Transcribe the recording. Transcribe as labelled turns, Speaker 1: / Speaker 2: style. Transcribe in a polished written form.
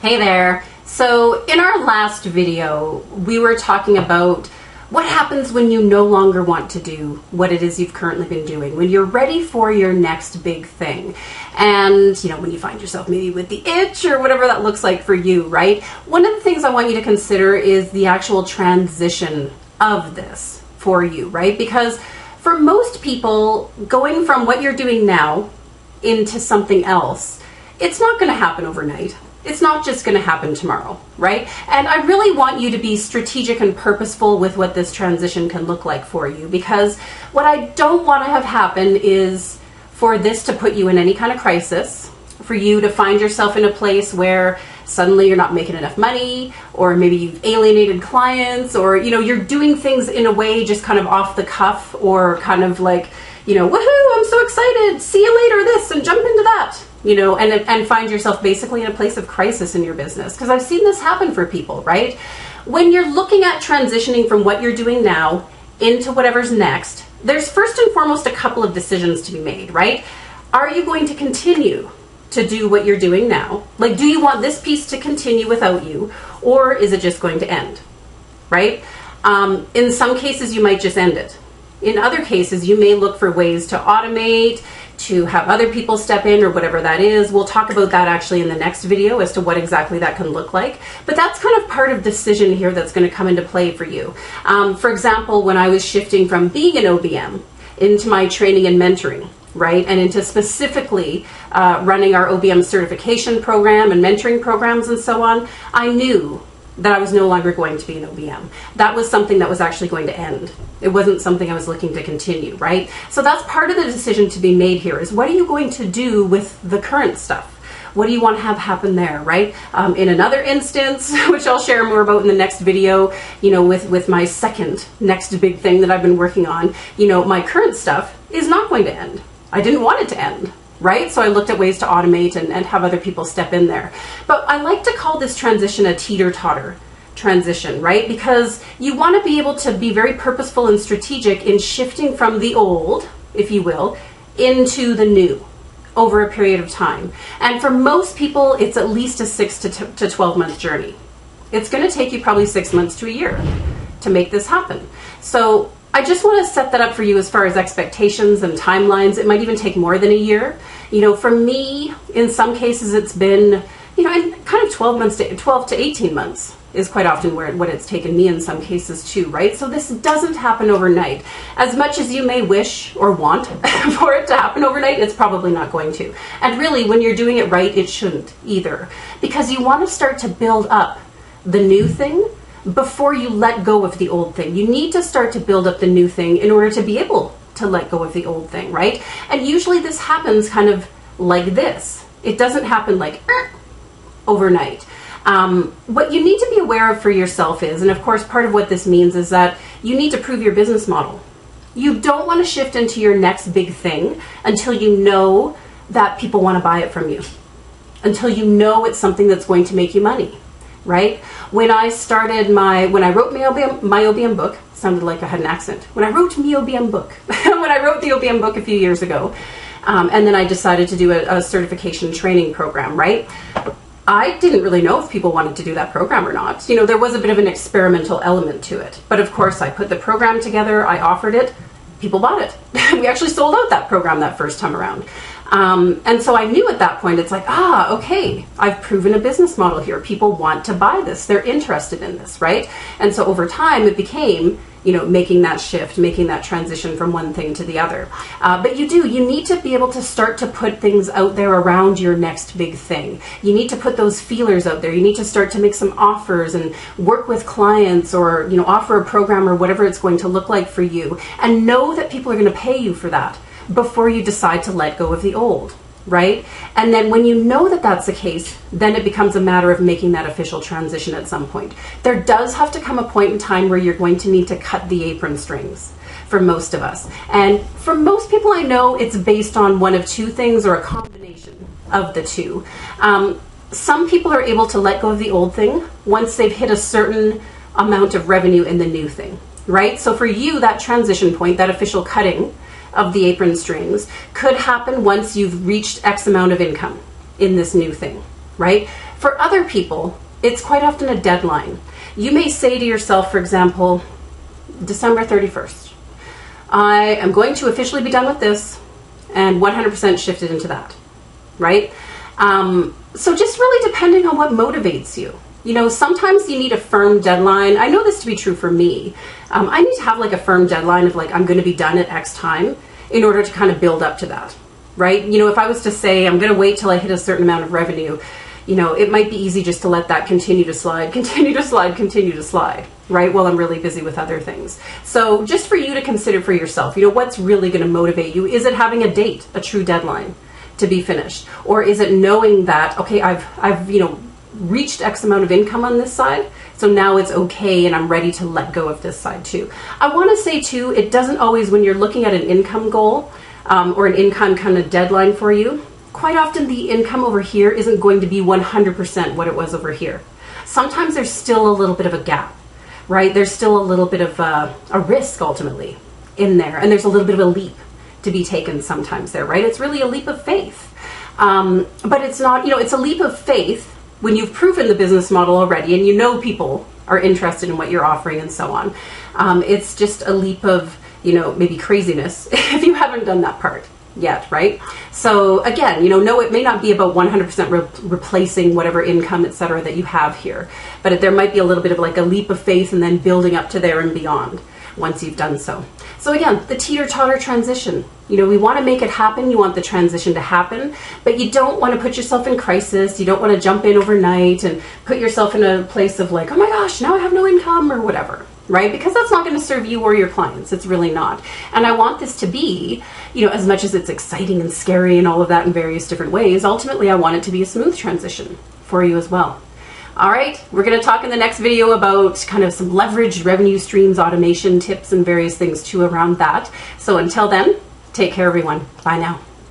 Speaker 1: Hey there. So in our last video, we were talking about what happens when you no longer want to do what it is you've currently been doing, when you're ready for your next big thing. And, when you find yourself maybe with the itch or whatever that looks like for you, right? One of the things I want you to consider is the actual transition of this for you, right? Because for most people, going from what you're doing now into something else, it's not going to happen overnight. It's not just going to happen tomorrow, right? And I really want you to be strategic and purposeful with what this transition can look like for you, because what I don't want to have happen is for this to put you in any kind of crisis, for you to find yourself in a place where suddenly you're not making enough money, or maybe you've alienated clients, or, you're doing things in a way just kind of off the cuff, or kind of like, woohoo, I'm so excited, see you later this, and jump into that. And find yourself basically in a place of crisis in your business. Because I've seen this happen for people, right? When you're looking at transitioning from what you're doing now into whatever's next, there's first and foremost a couple of decisions to be made, right? Are you going to continue to do what you're doing now? Like, do you want this piece to continue without you, or is it just going to end, right? In some cases, you might just end it. In other cases, you may look for ways to automate, to have other people step in, or whatever that is. We'll talk about that actually in the next video as to what exactly that can look like. But that's kind of part of the decision here that's going to come into play for you. For example, when I was shifting from being an OBM into my training and mentoring, right, and into specifically running our OBM certification program and mentoring programs and so on, I knew that I was no longer going to be an OBM. That was something that was actually going to end. It wasn't something I was looking to continue, right? So that's part of the decision to be made here, is what are you going to do with the current stuff? What do you want to have happen there, right? In another instance, which I'll share more about in the next video, with my second next big thing that I've been working on, my current stuff is not going to end. I didn't want it to end. Right? So I looked at ways to automate and have other people step in there. But I like to call this transition a Teeter-Totter transition, right? Because you want to be able to be very purposeful and strategic in shifting from the old, if you will, into the new over a period of time. And for most people, it's at least a 6 to 12 month journey. It's going to take you probably 6 months to a year to make this happen. So I just want to set that up for you as far as expectations and timelines. It might even take more than a year. For me, in some cases, it's been, and kind of 12 to 18 months is quite often what it's taken me in some cases too, right? So this doesn't happen overnight. As much as you may wish or want for it to happen overnight, it's probably not going to. And really, when you're doing it right, it shouldn't either. Because you want to start to build up the new thing before you let go of the old thing. You need to start to build up the new thing in order to be able to let go of the old thing, right? And usually this happens kind of like this. It doesn't happen like overnight. What you need to be aware of for yourself is, and of course part of what this means is that you need to prove your business model. You don't want to shift into your next big thing until you know that people want to buy it from you, until you know it's something that's going to make you money. Right? When I wrote my OBM book, sounded like I had an accent. When I wrote the OBM book a few years ago, and then I decided to do a certification training program, right? I didn't really know if people wanted to do that program or not. There was a bit of an experimental element to it. But of course, I put the program together, I offered it, people bought it. We actually sold out that program that first time around. And so I knew at that point, it's like, okay, I've proven a business model here. People want to buy this. They're interested in this, right? And so over time, it became, making that shift, making that transition from one thing to the other. But you need to be able to start to put things out there around your next big thing. You need to put those feelers out there. You need to start to make some offers and work with clients, or, offer a program or whatever it's going to look like for you, and know that people are going to pay you for that before you decide to let go of the old, right? And then when you know that that's the case, then it becomes a matter of making that official transition at some point. There does have to come a point in time where you're going to need to cut the apron strings for most of us. And for most people I know, it's based on one of two things, or a combination of the two. Some people are able to let go of the old thing once they've hit a certain amount of revenue in the new thing, right? So for you, that transition point, that official cutting of the apron strings, could happen once you've reached X amount of income in this new thing. right? For other people, it's quite often a deadline. You may say to yourself, for example, December 31st, I am going to officially be done with this and 100% shifted into that, right? So just really depending on what motivates you. You know, sometimes you need a firm deadline. I know this to be true for me. I need to have like a firm deadline of like, I'm going to be done at X time in order to kind of build up to that, right? You know, if I was to say, I'm going to wait till I hit a certain amount of revenue, you know, it might be easy just to let that continue to slide, right? While I'm really busy with other things. So just for you to consider for yourself, you know, what's really going to motivate you? Is it having a date, a true deadline to be finished? Or is it knowing that, okay, I've, you know, reached X amount of income on this side, so now it's okay and I'm ready to let go of this side too. I want to say too, it doesn't always, when you're looking at an income goal or an income kind of deadline for you, quite often the income over here isn't going to be 100% what it was over here. Sometimes there's still a little bit of a gap, right? There's still a little bit of a risk ultimately in there, and there's a little bit of a leap to be taken sometimes there, right? It's really a leap of faith. But it's not, you know, it's a leap of faith when you've proven the business model already and you know people are interested in what you're offering and so on. It's just a leap of, you know, maybe craziness if you haven't done that part yet, right? So again, you know, no, it may not be about 100% replacing whatever income, et cetera, that you have here, but there might be a little bit of like a leap of faith and then building up to there and beyond once you've done so. So again, the teeter-totter transition. You know, we want to make it happen. You want the transition to happen, but you don't want to put yourself in crisis. You don't want to jump in overnight and put yourself in a place of like, oh my gosh, now I have no income or whatever, right? Because that's not going to serve you or your clients. It's really not. And I want this to be, you know, as much as it's exciting and scary and all of that in various different ways, ultimately I want it to be a smooth transition for you as well. All right, we're going to talk in the next video about kind of some leveraged revenue streams, automation tips, and various things too around that. So until then, take care, everyone. Bye now.